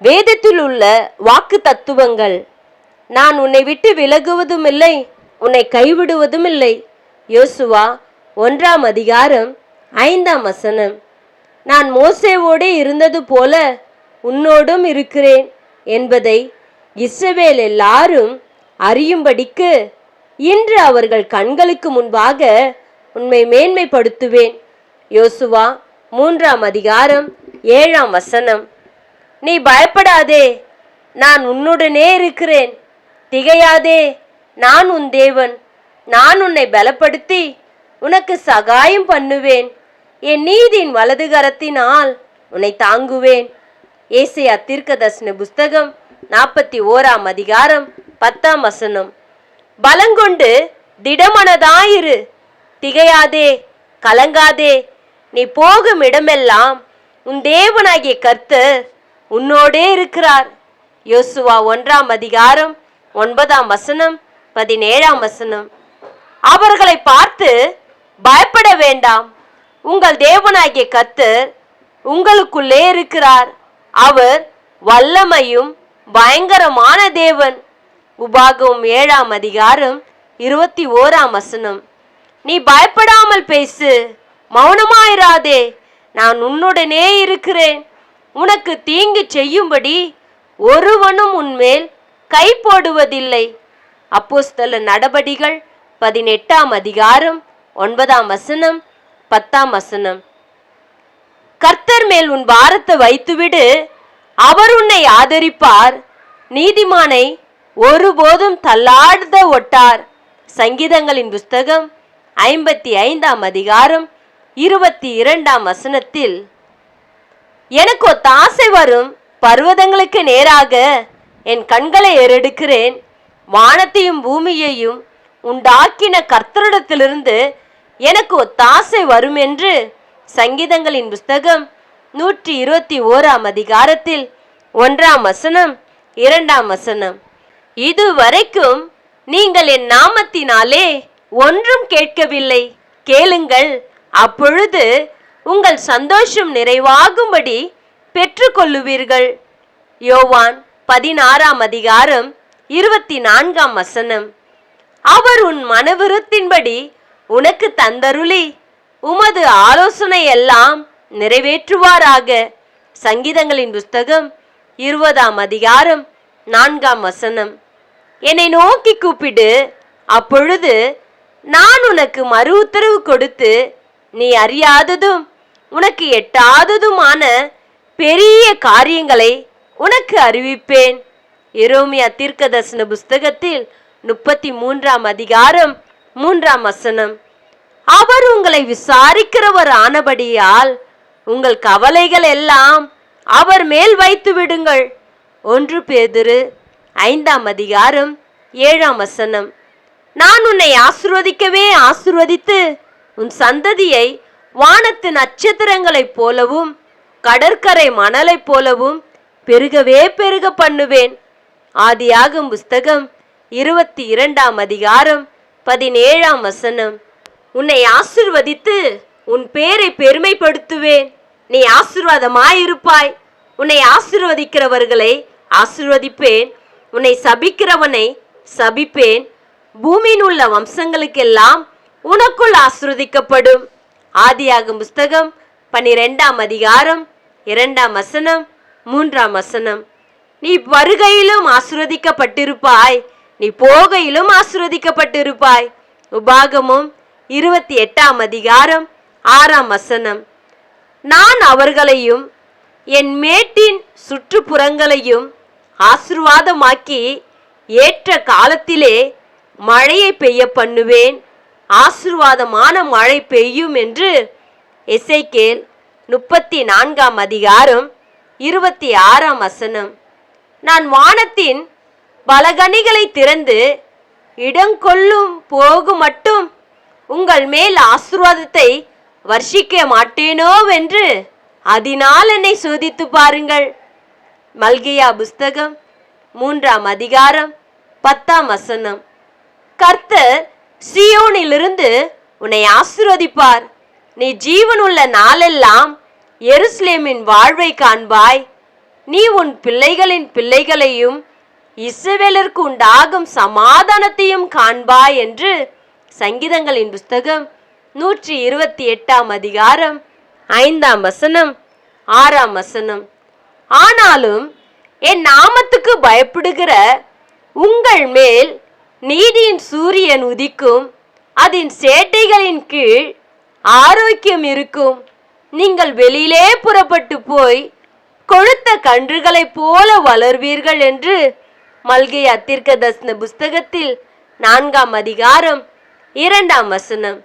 வேதத்தில் உள்ள வாக்கு தத்துவங்கள். நான் உன்னை விட்டு விலகுவதும் இல்லை, உன்னை கைவிடுவதும் இல்லை. யோசுவா 1 அதிகாரம் 5 நான் மோசேவோடே இருந்தது போல உன்னோடும் இருக்கிறேன் என்பதை இஸ்ரவேல் எல்லாரும் அறியும்படிக்கு இன்று அவர்கள் கண்களுக்கு முன்பாக உன்னை மேன்மைப்படுத்துவேன். யோசுவா 3 அதிகாரம் 7 நீ பயப்படாதே, நான் உன்னுடனே இருக்கிறேன். திகையாதே, நான் உன் தேவன். நான் உன்னை பலப்படுத்தி உனக்கு சகாயம் பண்ணுவேன். என் நீதியின் வலது கரத்தினால் உன்னை தாங்குவேன். ஏசாயா தீர்க்கதரிசன புஸ்தகம் 41 அதிகாரம் 10 பலங்கொண்டு திடமனதாயிரு, திகையாதே, கலங்காதே. நீ போகும் இடமெல்லாம் உன் தேவனாகிய கர்த்தர் உன்னோடே இருக்கிறார். யோசுவா 1 அதிகாரம் 9 17 அவர்களை பார்த்து பயப்பட வேண்டாம், உங்கள் தேவனாகிய கர்த்தர் உங்களுக்குள்ளே இருக்கிறார். அவர் வல்லமையும் பயங்கரமான தேவன். உபாகமம் 7 அதிகாரம் 21 நீ பயப்படாமல் பேசு, மௌனமாயிராதே. நான் உன்னுடனே இருக்கிறேன். உனக்கு தீங்கு செய்யும்படி ஒருவனும் உன்மேல் கை போடுவதில்லை. அப்போஸ்தலர் நடபடிகள் 18 அதிகாரம் 9 10 கர்த்தர் மேல் உன் பாரத்தை வைத்துவிடு, அவர் உன்னை ஆதரிப்பார். நீதிமானை ஒருபோதும் தள்ளாட ஒட்டார். சங்கீதங்களின் புஸ்தகம் 55 அதிகாரம் 22 எனக்கு ஒத்தாசை வரும் பர்வதங்களுக்கு நேராக என் கண்களை ஏறெடுக்கிறேன். வானத்தையும் பூமியையும் உண்டாக்கின கர்த்தரிடத்திலிருந்து எனக்கு ஒத்தாசை வரும் என்று சங்கீதங்களின் புஸ்தகம் 121 அதிகாரத்தில் 1 2 இதுவரைக்கும் நீங்கள் என் நாமத்தினாலே ஒன்றும் கேட்கவில்லை. கேளுங்கள், அப்பொழுது உங்கள் சந்தோஷம் நிறைவாகும்படி பெற்றுக்கொள்ளுவீர்கள். யோவான் 16 அதிகாரம் 24 அவர் உன் மனவிருத்தின்படி உனக்கு தந்தருளி உமது ஆலோசனை எல்லாம் நிறைவேற்றுவாராக. சங்கீதங்களின் புஸ்தகம் 20 அதிகாரம் 4 என்னை நோக்கி கூப்பிடு, அப்பொழுது நான் உனக்கு மறு உத்தரவு கொடுத்து நீ அறியாததும் உனக்கு எட்டாததுமான பெரிய காரியங்களை உனக்கு அறிவிப்பேன். எரேமியா தீர்க்கதரிசன புஸ்தகத்தில் 33 அதிகாரம் 3 அவர் உங்களை விசாரிக்கிறவர் ஆனபடியால் உங்கள் கவலைகள் எல்லாம் அவர் மேல் வைத்து விடுங்கள். 1 பேதுரு 5 அதிகாரம் 7 நான் உன்னை ஆசீர்வதிக்கவே ஆசீர்வதித்து உன் சந்ததியை வானத்து நட்சத்திரங்களைப் போலவும் கடற்கரை மணலைப் போலவும் பெருகவே பெருக பண்ணுவேன். ஆதியாகமம் புஸ்தகம் 22 அதிகாரம் 17 உன்னை ஆசீர்வதித்து உன் பேரை பெருமைப்படுத்துவேன். நீ ஆசீர்வாதமாயிருப்பாய். உன்னை ஆசீர்வதிக்கிறவர்களை ஆசீர்வதிப்பேன், உன்னை சபிக்கிறவனை சபிப்பேன். பூமியில் உள்ள வம்சங்களுக்கெல்லாம் உனக்குள் ஆசீர்வதிக்கப்படும். ஆதியாகமம் புஸ்தகம் 12 அதிகாரம் 2 3 நீ வருகையிலும் ஆசீர்வதிக்கப்பட்டிருப்பாய், நீ போகையிலும் ஆசீர்வதிக்கப்பட்டிருப்பாய். உபாகமம் 28 அதிகாரம் 6 நான் அவர்களையும் என் மேட்டின் சுற்றுப்புறங்களையும் ஆசீர்வாதமாக்கி ஏற்ற காலத்திலே மழையை பெய்ய பண்ணுவேன். ஆசீர்வாதமான மழை பெய்யும் என்று எசேக்கியேல் 34 அதிகாரம் 26 நான் வானத்தின் பலகணிகளை திறந்து இடங்கொள்ளும் போகு மட்டும் உங்கள் மேல் ஆசீர்வாதத்தை வர்ஷிக்க மாட்டேனோவென்று அதனால் என்னை சோதித்து பாருங்கள். மல்கியா புஸ்தகம் 3 அதிகாரம் 10 கர்த்தர் சீயோனிலிருந்து உன்னை ஆசீர்வதிப்பார். நீ ஜீவனுள்ள நாளெல்லாம் எருசலேமின் வாழ்வை காண்பாய். நீ உன் பிள்ளைகளின் பிள்ளைகளையும் இஸ்ரவேலருக்கு உண்டாகும் சமாதானத்தையும் காண்பாய் என்று சங்கீதங்களின் புஸ்தகம் 128 அதிகாரம் 5 வசனம் 6 வசனம். ஆனாலும் என் நாமத்துக்கு பயப்படுகிற உங்கள் மேல் நீதியின் சூரியன் உதிக்கும், அதன் சேட்டைகளின் கீழ் ஆரோக்கியம் இருக்கும். நீங்கள் வெளியிலே புறப்பட்டு போய் கொழுத்த கன்றுகளைப் போல வளர்வீர்கள் என்று மல்கியா தீர்க்கதரிசன புஸ்தகத்தில் 4 அதிகாரம் 2 வசனம்.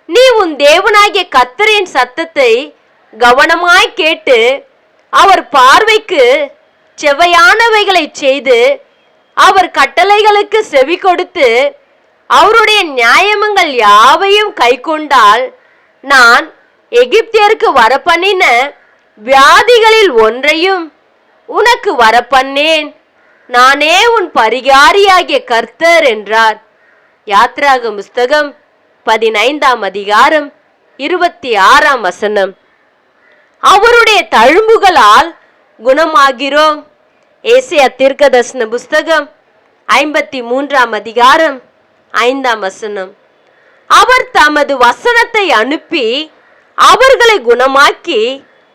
நீ உன் தேவனாகிய கர்த்தரின் சத்தத்தை கவனமாய் கேட்டு அவர் பார்வைக்கு செவ்வையானவைகளை செய்து அவர் கட்டளைகளுக்கு செவி கொடுத்து அவருடைய நியாயங்கள் யாவையும் கைக்கொண்டால், நான் எகிப்தியருக்கு வரப்பண்ணின வியாதிகளில் ஒன்றையும் உனக்கு வரப்பண்ணேன். நானே உன் பரிகாரியாகிய கர்த்தர் என்றார். யாத்ராகம புஸ்தகம் 15 அதிகாரம் 26 வசனம். அவருடைய தழும்புகளால் குணமாகிறோம். ஏசாயா தீர்க்கதரிசன புஸ்தகம் 53 அதிகாரம் 5 வசனம். அவர் தமது வசனத்தை அனுப்பி அவர்களை குணமாக்கி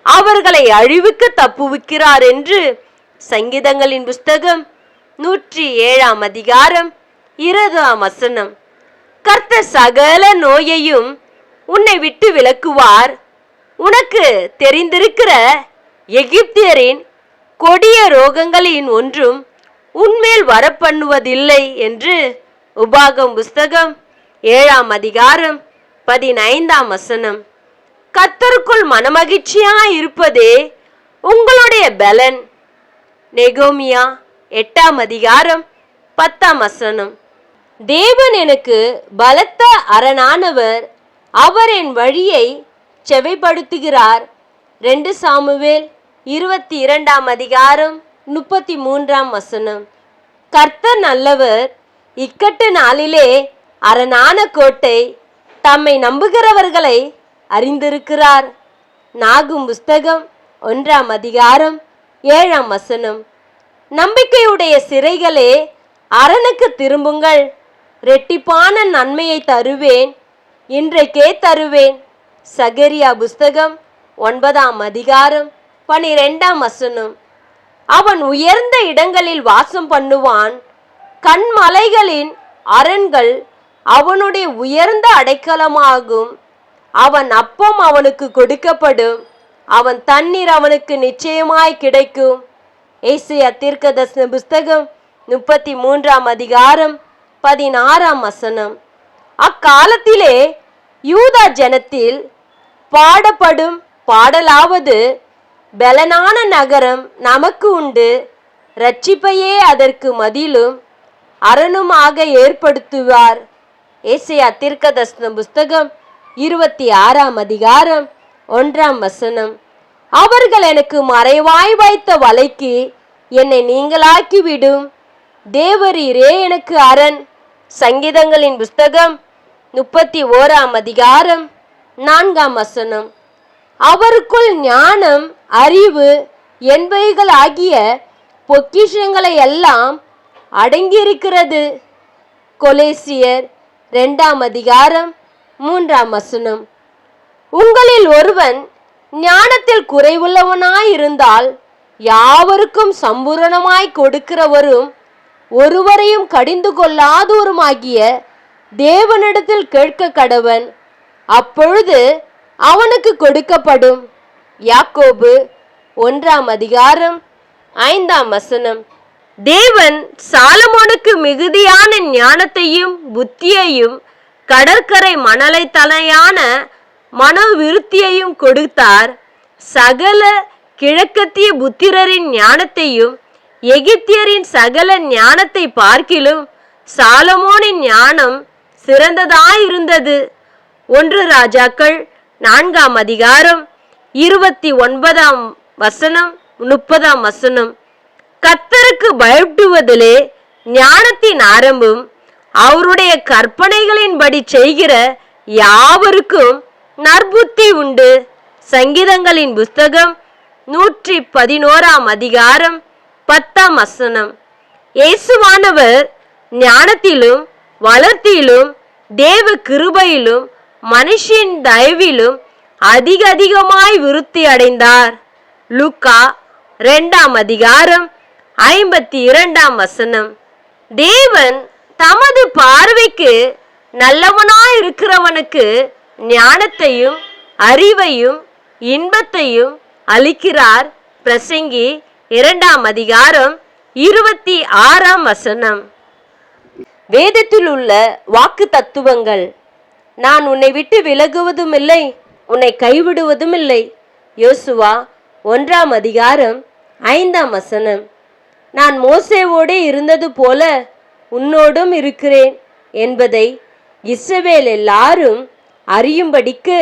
அவர்களை அழிவுக்கு தப்புவிக்கிறார் என்று சங்கீதங்களின் புஸ்தகம் 107 அதிகாரம் 20 வசனம். கர்த்தர் சகல நோயையும் உன்னை விட்டு விலக்குவார். உனக்கு தெரிந்திருக்கிற எகிப்தியரின் கொடிய ரோகங்களின் ஒன்றும் உன்மேல் வரப்பண்ணுவதில்லை என்று உபாகம் புஸ்தகம் 7 அதிகாரம் 15 வசனம். கர்த்தருக்குள் மனமகிழ்ச்சியாய் இருப்பதே உங்களுடைய பலன். நெகோமியா 8 அதிகாரம் 10 வசனம். தேவன் எனக்கு பலத்த அரணானவர், அவர் என் வழியை செவைப்படுத்துகிறார். 2 சாமுவேல் 22 அதிகாரம் 33 வசனம். கர்த்தர் நல்லவர், இக்கட்டு நாளிலே அரணான கோட்டை, தம்மை நம்புகிறவர்களை அறிந்திருக்கிறார். நாகும் புஸ்தகம் 1 அதிகாரம் 7 வசனம். நம்பிக்கையுடைய சிறைகளே, அரணுக்கு திரும்புங்கள், ரெட்டிப்பான நன்மையை தருவேன், இன்றைக்கே தருவேன். சகரியா புஸ்தகம் 9 அதிகாரம் 12 வசனம். அவன் உயர்ந்த இடங்களில் வாசம் பண்ணுவான், கண்மலைகளின் அரண்கள் அவனுடைய உயர்ந்த அடைக்கலமாகும். அவன் அப்பம் அவனுக்கு கொடுக்கப்படும், அவன் தண்ணீர் அவனுக்கு நிச்சயமாய் கிடைக்கும். ஏசாயா தீர்க்கதரிசன புஸ்தகம் 33 அதிகாரம் 16 வசனம். அக்காலத்திலே யூதா ஜனத்தில் பாடப்படும் பாடலாவது, பலனான நகரம் நமக்கு உண்டு, இரட்சிப்பையே அதற்கு மதிலும் அரணுமாக ஏற்படுத்துவார். ஏசாயா தீர்க்கதரிசன புஸ்தகம் 26 அதிகாரம் 1 வசனம். அவர்கள் எனக்கு மறைவாய் வைத்த வலைக்கு என்னை நீங்களாக்கிவிடும், தேவரீரே எனக்கு அரண். சங்கீதங்களின் புஸ்தகம் 31 அதிகாரம் 4 வசனம். அவருக்குள் ஞானம் அறிவு என்பவைகள் ஆகிய பொக்கிஷங்களை எல்லாம் அடங்கியிருக்கிறது. கொலேசியர் 2 அதிகாரம் 3 வசனம். உங்களில் ஒருவன் ஞானத்தில் குறைவுள்ளவனாயிருந்தால் யாவருக்கும் சம்பூரணமாய் கொடுக்கிறவரும் ஒருவரையும் கடிந்து கொள்ளாதோருமாகிய தேவனிடத்தில் கேட்க கடவன், அப்பொழுது அவனுக்கு கொடுக்கப்படும். யாக்கோபு 1 அதிகாரம் 5 வசனம். தேவன் சாலமோனுக்கு மிகுதியான ஞானத்தையும் புத்தியையும் கடற்கரை மணலை தலையான மனோவிருத்தியையும் கொடுத்தார். சகல கிழக்கத்திய புத்திரரின் ஞானத்தையும் எகிப்தியரின் சகல ஞானத்தை பார்க்கிலும் சாலமோனின் ஞானம் சிறந்ததாயிருந்தது. 1 ராஜாக்கள் 4 அதிகாரம் 29 வசனம் 30 வசனம். கர்த்தருக்கு பயப்படுவதிலே ஞானத்தின் ஆரம்பம், அவருடைய கற்பனைகளின்படி செய்கிற யாவருக்கும் நற்புத்தி உண்டு. சங்கீதங்களின் புஸ்தகம் 111 அதிகாரம் 10 வசனம். இயேசுவானவர் ஞானத்திலும் வளர்த்தியிலும் தேவ கிருபையிலும் மனுஷின் தயவிலும் அதிகமாய் விருத்தி அடைந்தார். லூக்கா 2 அதிகாரம் 52 வசனம். தேவன் தமது பார்வைக்கு நல்லவனாய் இருக்கிறவனுக்கு ஞானத்தையும் அறிவையும் இன்பத்தையும் அளிக்கிறார். பிரசங்கி 2 அதிகாரம் 26 வசனம். வேதத்தில் உள்ள வாக்கு தத்துவங்கள். நான் உன்னை விட்டு விலகுவதும் இல்லை, உன்னை கைவிடுவதும் இல்லை. யோசுவா 1 அதிகாரம் 5 வசனம். நான் மோசேவோடே இருந்தது போல உன்னோடும் இருக்கிறேன் என்பதை இஸ்ரவேல் எல்லாரும் அறியும்படிக்கு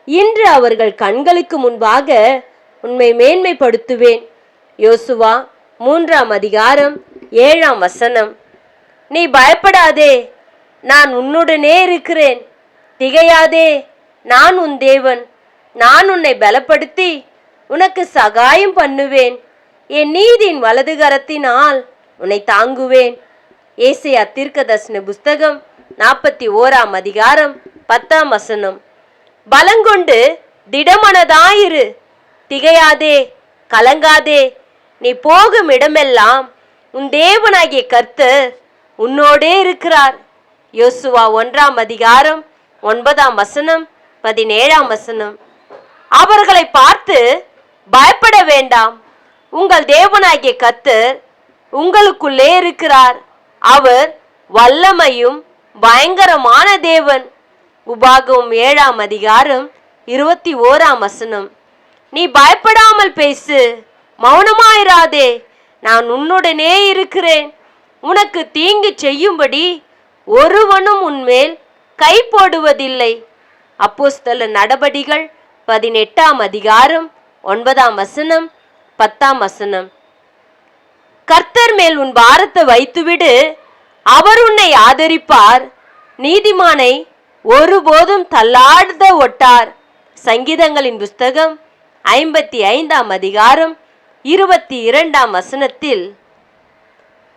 இன்று அவர்கள் கண்களுக்கு முன்பாக உன்னை மேன்மைப்படுத்துவேன். யோசுவா 3 அதிகாரம் 7 வசனம். நீ பயப்படாதே, நான் உன்னுடனே இருக்கிறேன். திகையாதே, நான் உன் தேவன். நான் உன்னை பலப்படுத்தி உனக்கு சகாயம் பண்ணுவேன். என் நீதியின் வலது கரத்தினால் உன்னை தாங்குவேன். ஏசாயா தீர்க்கதரிசன புஸ்தகம் 41 அதிகாரம் 10 வசனம். பலங்கொண்டு திடமனதாயிரு, திகையாதே, கலங்காதே. நீ போகும் இடமெல்லாம் உன் தேவனாகிய கர்த்தர் உன்னோடே இருக்கிறார். யோசுவா 1 அதிகாரம் 9 வசனம் 17 வசனம். அவர்களை பார்த்து பயப்பட வேண்டாம், உங்கள் தேவனாகிய கர்த்தர் உங்களுக்குள்ளே இருக்கிறார். அவர் வல்லமையும் பயங்கரமான தேவன். உபாகமம் 7 அதிகாரம் 21 வசனம். நீ பயப்படாமல் பேசு, மௌனமாயிராதே, நான் உன்னுடனே இருக்கிறேன். உனக்கு தீங்கு செய்யும்படி ஒருவனும் உன்மேல் கை போடுவதில்லை. அப்போஸ்தல நடபடிகள் 18 அதிகாரம் 9 வசனம் 10 வசனம். கர்த்தர் மேல் உன் பாரத்தை வைத்துவிடு, அவர் உன்னை ஆதரிப்பார். நீதிமானை ஒருபோதும் தள்ளாட ஒட்டார். சங்கீதங்களின் புஸ்தகம் 55 அதிகாரம் 22 வசனத்தில்,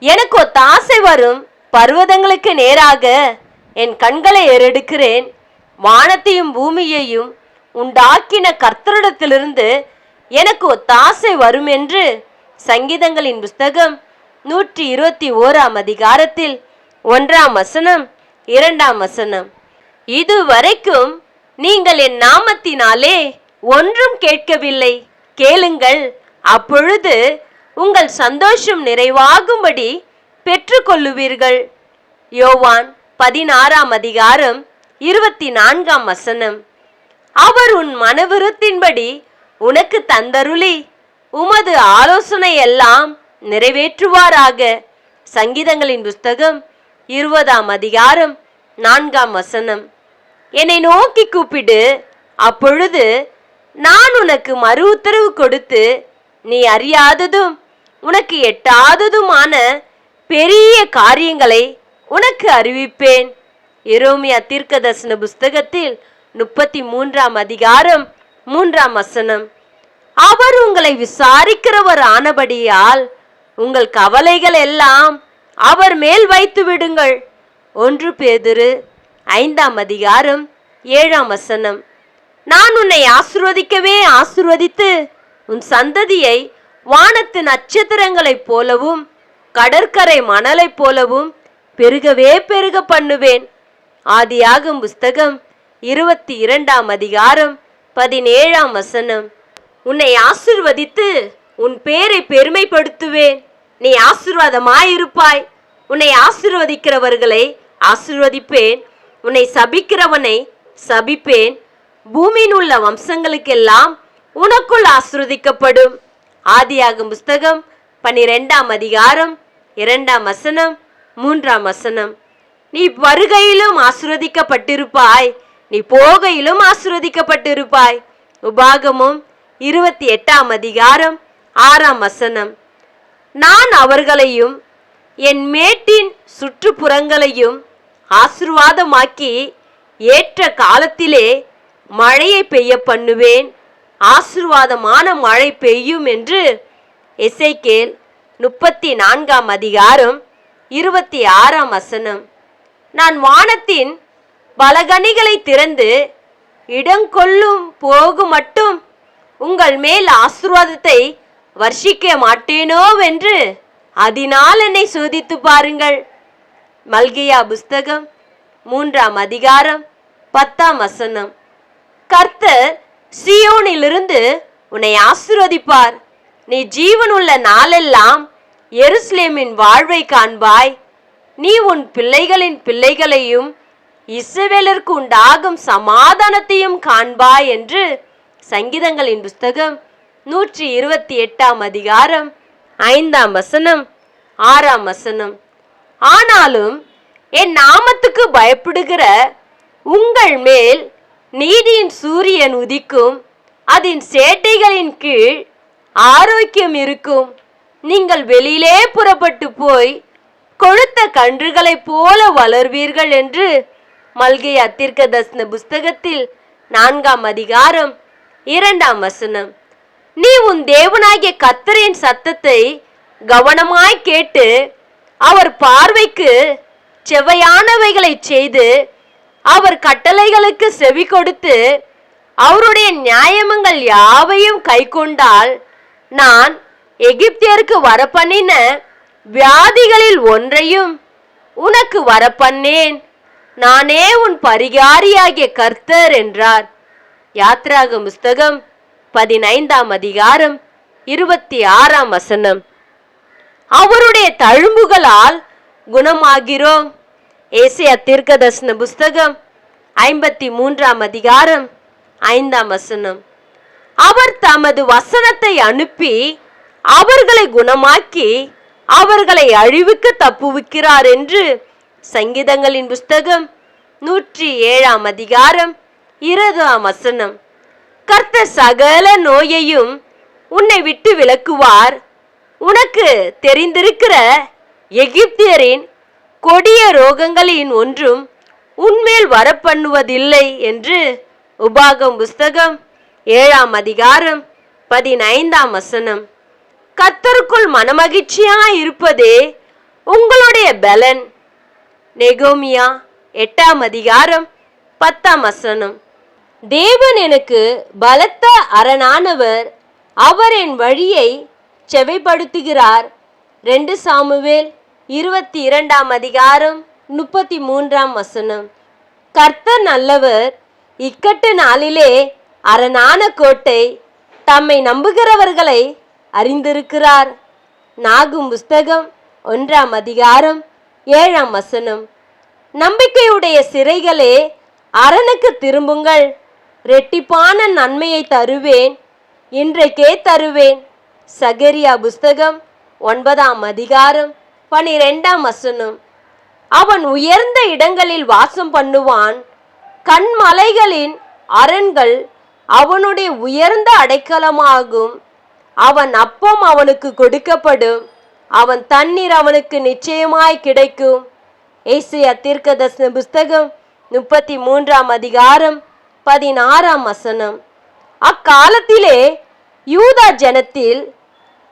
எனக்கு ஒத்தாசை வரும் பர்வதங்களுக்கு நேராக என் கண்களை ஏறெடுக்கிறேன். வானத்தையும் பூமியையும் உண்டாக்கின கர்த்தரிடத்திலிருந்து எனக்கு ஒத்தாசை வரும் என்று சங்கீதங்களின் புஸ்தகம் 121 அதிகாரத்தில் 1 வசனம் 2 வசனம். இதுவரைக்கும் நீங்கள் என் நாமத்தினாலே ஒன்றும் கேட்கவில்லை, கேளுங்கள், அப்பொழுது உங்கள் சந்தோஷம் நிறைவாகும்படி பெற்றுக்கொள்ளுவீர்கள். யோவான் 16 அதிகாரம் 24 வசனம். அவர் உன் மனவிருத்தின்படி உனக்கு தந்தருளி உமது ஆலோசனை எல்லாம் நிறைவேற்றுவாராக. சங்கீதங்களின் புஸ்தகம் 20 அதிகாரம் 4 வசனம். என்னை நோக்கி கூப்பிடு, அப்பொழுது நான் உனக்கு மறு உத்தரவு கொடுத்து நீ அறியாததும் உனக்கு எட்டாததுமான பெரிய காரியங்களை உனக்கு அறிவிப்பேன். எரேமியா தீர்க்கதரிசன புஸ்தகத்தில் 33 அதிகாரம் 3 வசனம். அவர் உங்களை விசாரிக்கிறவர் ஆனபடியால் உங்கள் கவலைகள் எல்லாம் அவர் மேல் வைத்து விடுங்கள். 1 பேதுரு 5 அதிகாரம் 7 வசனம். நான் உன்னை ஆசீர்வதிக்கவே ஆசீர்வதித்து உன் சந்ததியை வானத்து நட்சத்திரங்களைப் போலவும் கடற்கரை மணலைப் போலவும் பெருகவே பெருக பண்ணுவேன். ஆதியாகமம் புஸ்தகம் 22 அதிகாரம் 17 வசனம். உன்னை ஆசீர்வதித்து உன் பேரை பெருமைப்படுத்துவேன். நீ ஆசீர்வாதமாயிருப்பாய். உன்னை ஆசீர்வதிக்கிறவர்களை ஆசீர்வதிப்பேன், உன்னை சபிக்கிறவனை சபிப்பேன். பூமியில் உள்ள வம்சங்களுக்கெல்லாம் உனக்குள் ஆசீர்வதிக்கப்படும். ஆதியாகமம் புஸ்தகம் 12 அதிகாரம் 2 வசனம் 3 வசனம். நீ வருகையிலும் ஆசீர்வதிக்கப்பட்டிருப்பாய், நீ போகையிலும் ஆசீர்வதிக்கப்பட்டிருப்பாய். உபாகமம் 28 அதிகாரம் 6 வசனம். நான் அவர்களையும் என் மேட்டின் சுற்றுப்புறங்களையும் ஆசீர்வாதமாக்கி ஏற்ற காலத்திலே மழையை பெய்ய பண்ணுவேன். ஆசீர்வாதமான மழை பெய்யும் என்று எசேக்கியேல் 34ஆம் அதிகாரம் 26ஆம் வசனம். நான் வானத்தின் பலகணிகளை திறந்து இடங்கொள்ளும் போகு மட்டும் உங்கள் மேல் ஆசீர்வாதத்தை வர்ஷிக்க மாட்டேனோ என்று அதனால் என்னை சோதித்து பாருங்கள். மல்கியா புஸ்தகம் 3ஆம் அதிகாரம் 10ஆம் வசனம். கர்த்தர் சீயோனிலிருந்து உன்னை ஆசீர்வதிப்பார். நீ ஜீவனுள்ள நாளெல்லாம் எருசலேமின் வாழ்வை காண்பாய். நீ உன் பிள்ளைகளின் பிள்ளைகளையும் இஸ்ரவேலருக்கு உண்டாகும் சமாதானத்தையும் காண்பாய் என்று சங்கீதங்களின் புஸ்தகம் 128ஆம் அதிகாரம் 5ஆம் வசனம் 6ஆம் வசனம். ஆனாலும் என் நாமத்துக்கு பயப்படுகிற உங்கள் மேல் நீதியின் சூரியன் உதிக்கும், அதன் சேட்டைகளின் கீழ் ஆரோக்கியம் இருக்கும். நீங்கள் வெளியிலே புறப்பட்டு போய் கொழுத்த கன்றுகளைப் போல வளர்வீர்கள் என்று மல்கியா தீர்க்கதரிசன புஸ்தகத்தில் 4ஆம் அதிகாரம் 2ஆம் வசனம். நீ உன் தேவனாகிய கர்த்தரின் சத்தத்தை கவனமாய் கேட்டு அவர் பார்வைக்கு செவ்வையானவைகளை செய்து அவர் கட்டளைகளுக்கு செவி கொடுத்து அவருடைய நியாயங்கள் யாவையும் கைக்கொண்டால் நான் எகிப்தியருக்கு வரப்பண்ணின வியாதிகளில் ஒன்றையும் உனக்கு வரப்பண்ணேன். நானே உன் பரிகாரியாகிய கர்த்தர் என்றார். யாத்ராகம புஸ்தகம் 15ஆம் அதிகாரம் 26ஆம் வசனம். அவருடைய தழும்புகளால் குணமாகிறோம். ஏசாயா தீர்க்கதரிசன புஸ்தகம் 53ஆம் அதிகாரம் 5ஆம் வசனம். அவர் தமது வசனத்தை அனுப்பி அவர்களை குணமாக்கி அவர்களை அழிவுக்கு தப்புவிக்கிறார் என்று சங்கீதங்களின் புஸ்தகம் 107ஆம் அதிகாரம் 20ஆம் வசனம். கர்த்தர் சகல நோயையும் உன்னை விட்டு விலக்குவார். உனக்கு தெரிந்திருக்கிற எகிப்தியரின் கொடிய ரோகங்களின் ஒன்றும் உன்மேல் வரப்பண்ணுவதில்லை என்று உபாகம் புஸ்தகம் 7ஆம் அதிகாரம் 15ஆம் வசனம். கர்த்தருக்குள் மனமகிழ்ச்சியாய் இருப்பதே உங்களுடைய பலன். நெகோமியா 8ஆம் அதிகாரம் 10ஆம் வசனம். தேவன் எனக்கு பலத்த அரணானவர், அவர் என் வழியை செவைப்படுத்துகிறார். 2 சாமுவேல் 22ஆம் அதிகாரம் 33ஆம் வசனம். கர்த்தர் நல்லவர், இக்கட்டு நாளிலே அரணான கோட்டை, தம்மை நம்புகிறவர்களை அறிந்திருக்கிறார். நாகும் புஸ்தகம் 1ஆம் அதிகாரம் 7ஆம் வசனம். நம்பிக்கையுடைய சிறைகளே அரணுக்கு திரும்புங்கள், ரெட்டிப்பான நன்மையை தருவேன், இன்றைக்கே தருவேன். சகரியா புஸ்தகம் 9ஆம் அதிகாரம் 12ஆம் வசனம். அவன் உயர்ந்த இடங்களில் வாசம் பண்ணுவான், கண்மலைகளின் அரண்கள் அவனுடைய உயர்ந்த அடைக்கலமாகும். அவன் அப்பம் அவனுக்கு கொடுக்கப்படும், அவன் தண்ணீர் அவனுக்கு நிச்சயமாய் கிடைக்கும். ஏசாயா தீர்க்கதரிசன புஸ்தகம் 33ஆம் அதிகாரம் 16ஆம் வசனம். அக்காலத்திலே யூதா ஜனத்தில்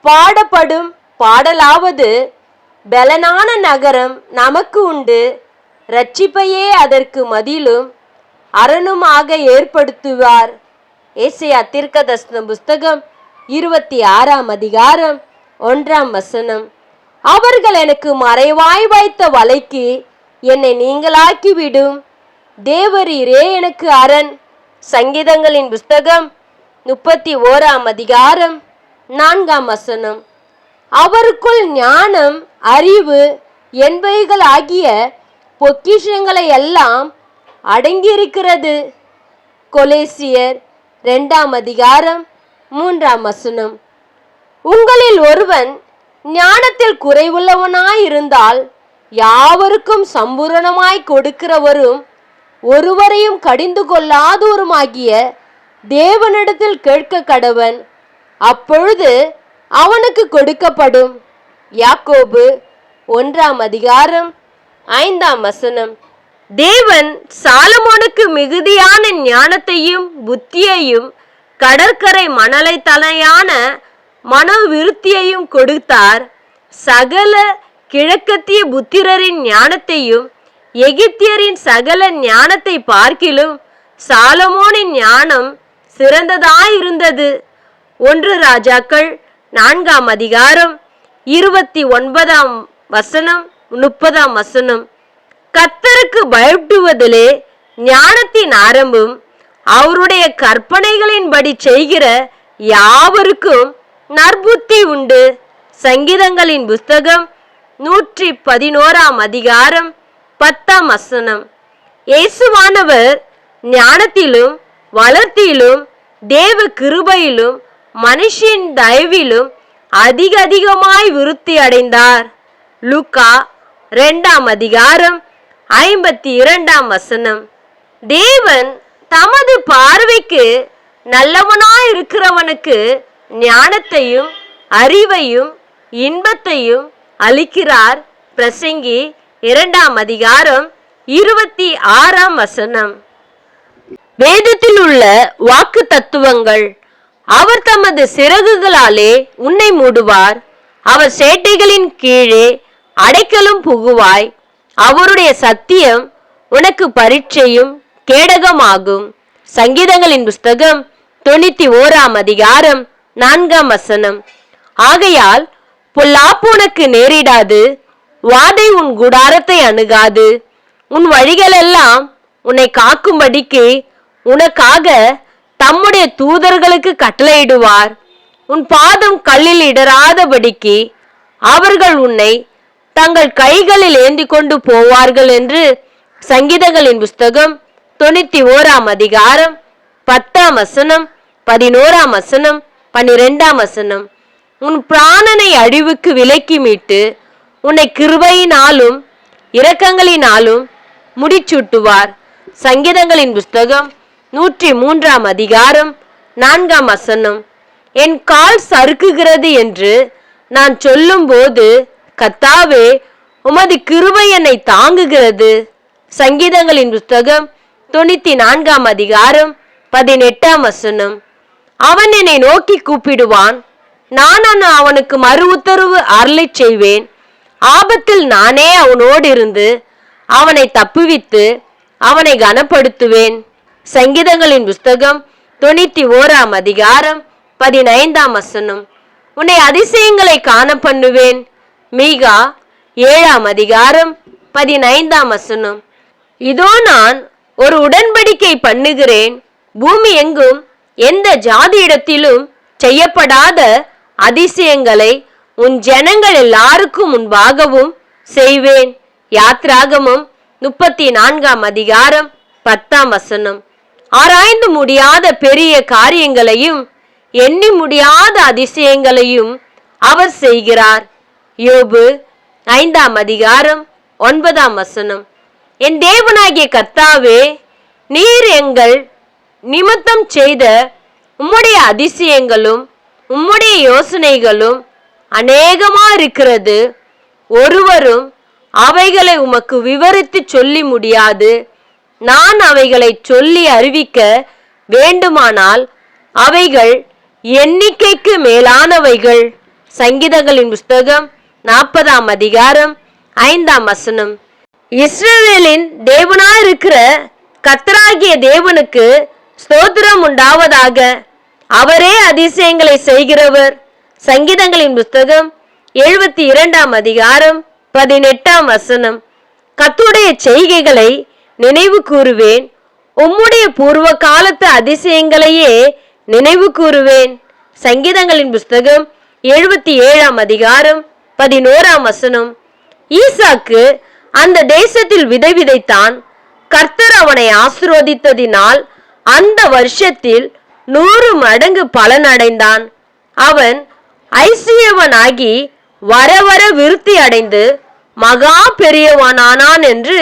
பாடப்படும் பாடலாவது, பலனான நகரம் நமக்கு உண்டு, இரட்சிப்பையே அதற்கு மதிலும் அரணுமாக ஏற்படுத்துவார். ஏசாயா தீர்க்கதரிசன புஸ்தகம் 26ஆம் அதிகாரம் 1ஆம் வசனம். அவர்கள் எனக்கு மறைவாய் வைத்த வலைக்கு என்னை நீங்களாக்கிவிடும், தேவரீரே எனக்கு அரண். சங்கீதங்களின் புஸ்தகம் 31ஆம் அதிகாரம் 4ஆம் வசனம். அவருக்குள் ஞானம் அறிவு என்பவைகள் ஆகிய பொக்கிஷங்களை எல்லாம் அடங்கியிருக்கிறது. கொலேசியர் 2ஆம் அதிகாரம் 3ஆம் வசனம். உங்களில் ஒருவன் ஞானத்தில் குறைவுள்ளவனாயிருந்தால் யாவருக்கும் சம்பூரணமாய் கொடுக்கிறவரும் ஒருவரையும் கடிந்து கொள்ளாதோருமாகிய தேவனிடத்தில் கேட்க கடவன், அப்பொழுது அவனுக்கு கொடுக்கப்படும். யாக்கோபு 1ஆம் அதிகாரம் 5ஆம் வசனம். தேவன் சாலமோனுக்கு மிகுதியான ஞானத்தையும் புத்தியையும் கடற்கரை மணலை தலையான மனோவிருத்தியையும் கொடுத்தார். சகல கிழக்கத்திய புத்திரரின் ஞானத்தையும் எகிப்தியரின் சகல ஞானத்தை பார்க்கிலும் சாலமோனின் ஞானம் சிறந்ததாயிருந்தது. 1 ராஜாக்கள் 4ஆம் அதிகாரம் 29ஆம் வசனம் 30ஆம் வசனம். கர்த்தருக்கு பயப்படுவதிலே ஞானத்தின் ஆரம்பம், அவருடைய கற்பனைகளின்படி செய்கிற யாவருக்கும் நற்புத்தி உண்டு. சங்கீதங்களின் புஸ்தகம் 111ஆம் அதிகாரம் 10ஆம் வசனம். இயேசுவானவர் ஞானத்திலும் வளர்த்தியிலும் தேவ கிருபையிலும் மனுஷின் தயவிலும் அதிகமாய் விருத்தி அடைந்தார். லூக்கா 2ஆம் அதிகாரம் 52ஆம் வசனம். தேவன் தமது பார்வைக்கு நல்லவனாயிருக்கிறவனுக்கு ஞானத்தையும் அறிவையும் இன்பத்தையும் அளிக்கிறார். பிரசங்கி 2ஆம் அதிகாரம் 26ஆம் வசனம். வேதத்தில் உள்ள வாக்கு தத்துவங்கள். அவர் தமது சிறகுகளாலே உன்னை மூடுவார், அவர் சேட்டைகளின் கீழே அடைக்கலும் புகுவாய். அவருடைய சத்தியம் உனக்கு பரீட்சையும் கேடகமாகும். சங்கீதங்களின் புஸ்தகம் 91ஆம் அதிகாரம் 4ஆம் வசனம். ஆகையால் பொல்லாப்பு உனக்கு நேரிடாது, வாதை உன் கூடாரத்தை அணுகாது. உன் வழிகளெல்லாம் உன்னை காக்கும்படிக்கு உனக்காக தம்முடைய தூதர்களுக்கு கட்டளையிடுவார். உன் பாதம் கல்லில் இடராதபடிக்கு அவர்கள் உன்னை தங்கள் கைகளில் ஏந்தி கொண்டு போவார்கள் என்று சங்கீதங்களின் புஸ்தகம் 91ஆம் அதிகாரம் 10ஆம் வசனம் 11ஆம் வசனம் 12ஆம் வசனம். உன் பிராணனை அழிவுக்கு விலக்கி மீட்டு உன்னை கிருபையினாலும் இரக்கங்களினாலும் முடிச்சூட்டுவார். சங்கீதங்களின் புஸ்தகம் 103ஆம் அதிகாரம் 4ஆம் வசனம். என் கால் சறுக்குகிறது என்று நான் சொல்லும்போது கர்த்தாவே உமது கிருபை என்னை தாங்குகிறது. சங்கீதங்களின் புஸ்தகம் 94ஆம் அதிகாரம் 18ஆம் வசனம். அவன் என்னை நோக்கி கூப்பிடுவான், நான் அவனுக்கு மறு உத்தரவு அருளச் செய்வேன். ஆபத்தில் நானே அவனோடு இருந்து அவனை தப்புவித்து அவனை கனப்படுத்துவேன். சங்கீதங்களின் புஸ்தகம் 91ஆம் அதிகாரம் 15ஆம் வசனம். உன்னை அதிசயங்களை காண பண்ணுவேன். மீகா 7ஆம் அதிகாரம் 15ஆம் வசனம். இதோ நான் ஒரு உடன்படிக்கை பண்ணுகிறேன், பூமி எங்கும் எந்த ஜாதியிடத்திலும் செய்யப்படாத அதிசயங்களை உன் ஜனங்கள் எல்லாருக்கும் முன்பாகவும் செய்வேன். யாத்ராகமம் 34ஆம் அதிகாரம் 10ஆம் வசனம். ஆராய்ந்து முடியாத பெரிய காரியங்களையும் எண்ணி முடியாத அதிசயங்களையும் அவர் செய்கிறார். யோபு 5ஆம் அதிகாரம் 9ஆம் வசனம். என் தேவனாகிய கர்த்தாவே, நீர் எங்கள் நிமித்தம் செய்த உம்முடைய அதிசயங்களும் உம்முடைய யோசனைகளும் அநேகமாயிருக்கிறது. ஒருவரும் அவைகளை உமக்கு விவரித்து சொல்லி முடியாது. நான் அவைகளை சொல்லி அறிவிக்க வேண்டுமானால் அவைகள் எண்ணிக்கைக்கு மேலானவைகள். சங்கீதங்களின் புஸ்தகம் 40ஆம் அதிகாரம் 5ஆம் வசனம். இஸ்ரவேலின் தேவனாயிருக்கிற கர்த்தராகிய தேவனுக்கு ஸ்தோத்திரம் உண்டாவதாக, அவரே அதிசயங்களை செய்கிறவர். சங்கீதங்களின் புஸ்தகம் 72ஆம் அதிகாரம் 18ஆம் வசனம். கர்த்தருடைய செய்கைகளை நினைவு கூறுவேன், உம்முடைய பூர்வ காலத்து அதிசயங்களையே நினைவு கூறுவேன். சங்கீதங்களின் புஸ்தகம் 77ஆம் அதிகாரம் 11ஆம் வசனம். ஈசாக்கு அந்த தேசத்தில் விதை விதைத்தான். கர்த்தர் அவனை ஆசீர்வதித்ததினால் அந்த வருஷத்தில் 100 மடங்கு பலன் அடைந்தான். அவன் ஐசியவனாகி வர வர விருத்தி அடைந்து மகா பெரியவனானான் என்று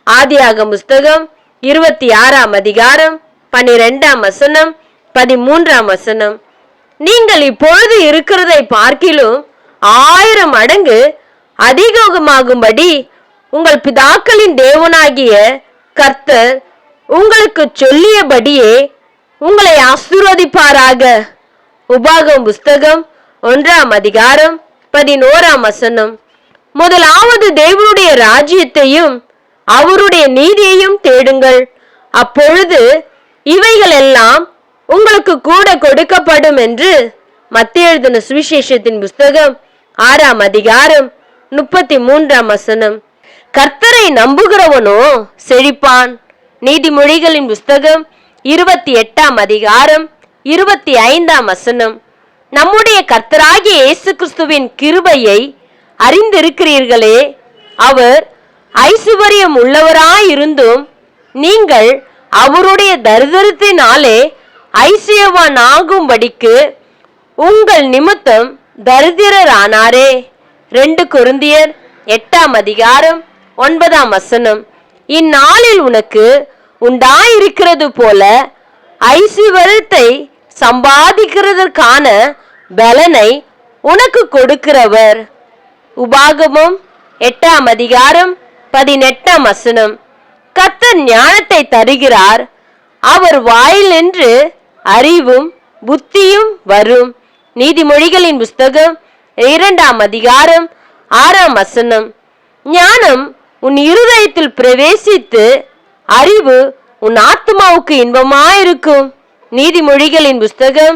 ஆதியாகமம் புஸ்தகம் 26ஆம் அதிகாரம் 12ஆம் வசனம் 13ஆம் வசனம். நீங்கள் இப்பொழுது இருக்கிறதை பார்க்கிலும் 1000 மடங்கு அதிகமாகும்படி உங்கள் பிதாக்களின் தேவனாகிய கர்த்தர் உங்களுக்கு சொல்லியபடியே உங்களை ஆசீர்வதிப்பாராக. உபாகம் புஸ்தகம் 1:11. முதலாவது தேவனுடைய ராஜ்யத்தையும் அவருடைய நீதியையும் தேடுங்கள், அப்பொழுது இவைகள் எல்லாம் உங்களுக்கு கூட கொடுக்கப்படும் என்று மத்தேயு எழுதின சுவிசேஷத்தின் புஸ்தகம் 6:33. கர்த்தரை நம்புகிறவனோ செழிப்பான். நீதிமொழிகளின் புஸ்தகம் 28:25. நம்முடைய கர்த்தராகிய இயேசு கிறிஸ்துவின் கிருபையை அறிந்திருக்கிறீர்களே. அவர் ஐசுவரியம் உள்ளவராயிருந்தும் நீங்கள் அவருடைய தரித்திரத்தினாலே ஐசியவான் ஆகும்படிக்கு உங்கள் நிமித்தம் தரித்திரரானாரே. 2 கொரிந்தியர் 8:9. இந்நாளில் உனக்கு உண்டாயிருக்கிறது போல ஐசுவரத்தை சம்பாதிக்கிறதற்கான பலனை உனக்கு கொடுக்கிறவர். உபாகமம் 8:18. கர்த்தர் ஞானத்தை தருகிறார், அவர் வாயிலின்று அறிவும் புத்தியும் வரும். நீதிமொழிகளின் புஸ்தகம் 2:6. ஞானம் உன் இருதயத்தில் பிரவேசித்து அறிவு உன் ஆத்மாவுக்கு இன்பமாயிருக்கும். நீதிமொழிகளின் புஸ்தகம்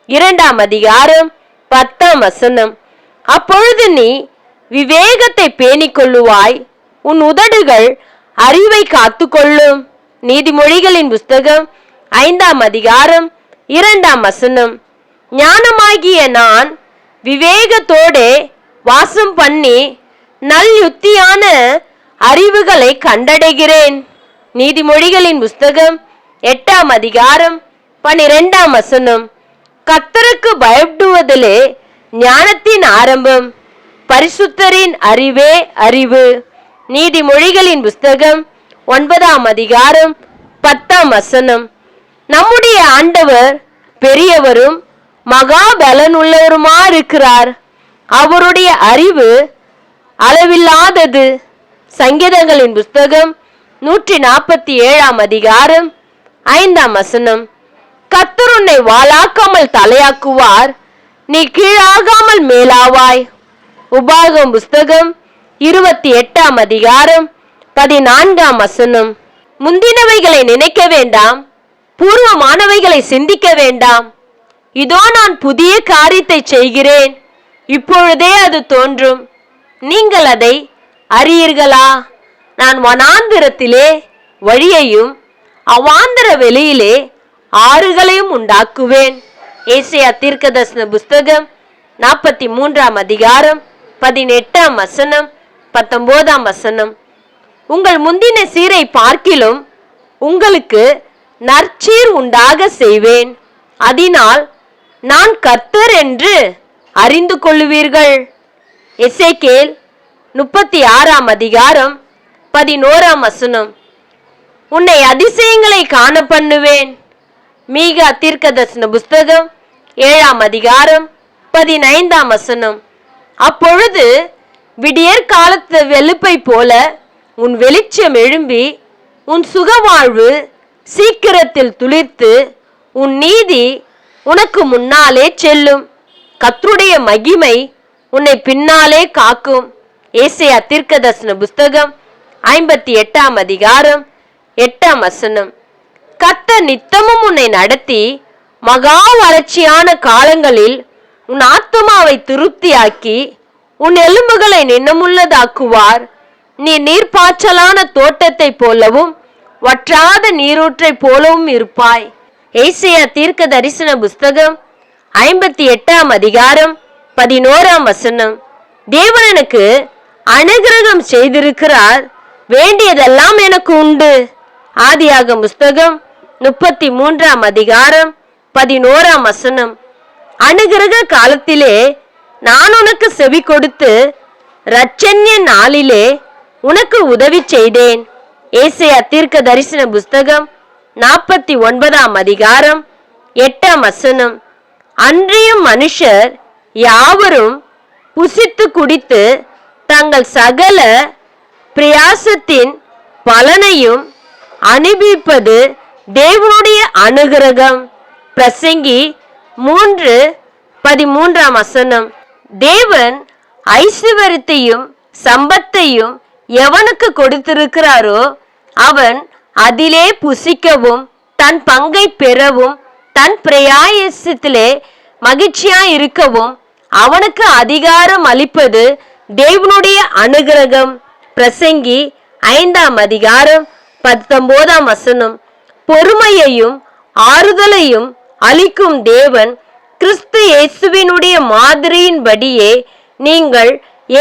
2:10. அப்பொழுது நீ விவேகத்தை பேணிக் கொள்ளுவாய், உன் உதடுகள் அறிவை காத்துக்கொள்ளும். நீதிமொழிகளின் புஸ்தகம் 5:2. ஞானமாகிய நான் விவேகத்தோடே வாசம் பண்ணி நல்யுத்தியான அறிவுகளை கண்டடைகிறேன். நீதிமொழிகளின் புஸ்தகம் 8:12. கர்த்தருக்கு பயப்படுவதிலே ஞானத்தின் ஆரம்பம், பரிசுத்தரின் அறிவே அறிவு. நீதிமொழிகளின் புஸ்தகம் 9:10. நம்முடைய ஆண்டவர் பெரியவரும் மகாபலனுள்ளவருமா இருக்கிறார். அவருடைய அறிவு அளவில்லாதது. சங்கீதங்களின் புஸ்தகம் 147:5. கர்த்தர் உன்னை வாளாக்காமல் தலையாக்குவார், நீ கீழாகாமல் மேலாவாய். உபாகம் புஸ்தகம் 28:14. முந்தினவைகளை நினைக்க வேண்டாம், பூர்வமானவைகளை சிந்திக்க வேண்டாம். இதோ நான் புதிய காரியத்தை செய்கிறேன், இப்பொழுதே அது தோன்றும், நீங்கள் அதை அறியீர்களா? நான் வனாந்திரத்திலே வழியையும் அவாந்தர வெளியிலே ஆறுகளையும் உண்டாக்குவேன். ஏசாயா தீர்க்கதரிசன புஸ்தகம் 43:18, 19. உங்கள் முந்தின சீரை பார்க்கிலும் உங்களுக்கு நற்சீர் உண்டாக செய்வேன், அதனால் நான் கர்த்தர் என்று அறிந்து கொள்ளுவீர்கள். எசேக்கியேல் 36:11. உன்னை அதிசயங்களை காண பண்ணுவேன். மீகா தீர்க்கதரிசன புஸ்தகம் 7:15. அப்பொழுது விடியற் காலத்து வெளுப்பை போல உன் வெளிச்சம் எழும்பி உன் சுகவாழ்வு சீக்கிரத்தில் துளிர்த்து உன் நீதி உனக்கு முன்னாலே செல்லும். கர்த்தருடைய மகிமை உன்னை பின்னாலே காக்கும். ஏசாயா தீர்க்கதரிசன புஸ்தகம் 58:8. கர்த்தர் நித்தமும் உன்னை நடத்தி மகா வறட்சியான காலங்களில் உன் ஆத்துமாவை திருப்தியாக்கி உன் எலும்புகளை நின்னமுள்ளதாக்குவார். நீ நீர்ப்பாய்ச்சலான தோட்டத்தை போலவும் வற்றாத நீரூற்றை போலவும் இருப்பாய். ஏசாயா தீர்க்க தரிசன புஸ்தகம் 58:11. தேவன் எனக்கு அனுகிரகம் செய்திருக்கிறார், வேண்டியதெல்லாம் எனக்கு உண்டு. ஆதியாகமம் புஸ்தகம் 33:11. அனுகிரக காலத்திலே நான் உனக்கு செவி கொடுத்து இரட்சண்ய நாளிலே உனக்கு உதவி செய்தேன். ஏசாயா தீர்க்க தரிசன புஸ்தகம் 49:8. அன்றியும் மனுஷர் யாவரும் புசித்து குடித்து தங்கள் சகல பிரயாசத்தின் பலனையும் அனுபவிப்பது தேவனுடைய அனுகிரகம். பிரசங்கி 3:13. தேவன் ஐஸ்வர்யத்தையும் சம்பத்தையும் எவனுக்கு கொடுத்திருக்கிறாரோ அவன் அதிலே புசிக்கவும் தன் பங்கை பெறவும் தன் பிரயாசத்திலே மகிழ்ச்சியாய் இருக்கவும் அவனுக்கு அதிகாரம் அளிப்பது தேவனுடைய அனுகிரகம். பிரசங்கி 5:19. பொறுமையையும் ஆறுதலையும் அளிக்கும் தேவன் கிறிஸ்து இயேசுவினுடைய மாதிரியின்படியே நீங்கள்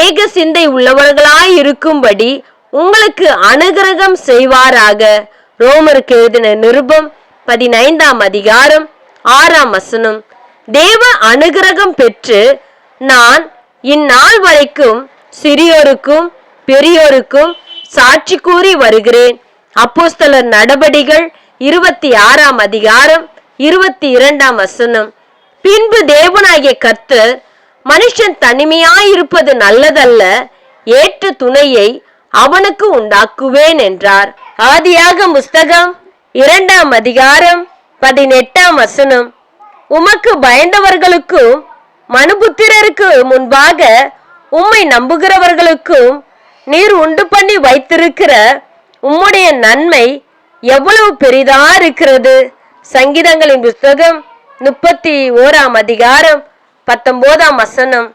ஏக சிந்தை உள்ளவர்களாயிருக்கும்படி உங்களுக்கு அனுகிரகம் செய்வாராக. ரோமருக்கு எழுதின நிருபம் 15:6. தேவ அனுகிரகம் பெற்று நான் இந்நாள் வரைக்கும் சிறியோருக்கும் பெரியோருக்கும் சாட்சி கூறி வருகிறேன். அப்போஸ்தலர் நடபடிகள் 26:22. பின்பு தேவனாகிய கர்த்தர் மனுஷன் தனிமையாயிருப்பது நல்லதல்ல, ஏற்ற துணையை அவனுக்கு உண்டாக்குவேன் என்றார். ஆதியாகமம் புஸ்தகம் 2:18. உமக்கு பயந்தவர்களுக்கும் மனுபுத்திரருக்கு முன்பாக உம்மை நம்புகிறவர்களுக்கும் நீர் உண்டு பண்ணி வைத்திருக்கிற உம்முடைய நன்மை எவ்வளவு பெரிதா இருக்கிறது. சங்கீதங்களின் புஸ்தகம் 31:19.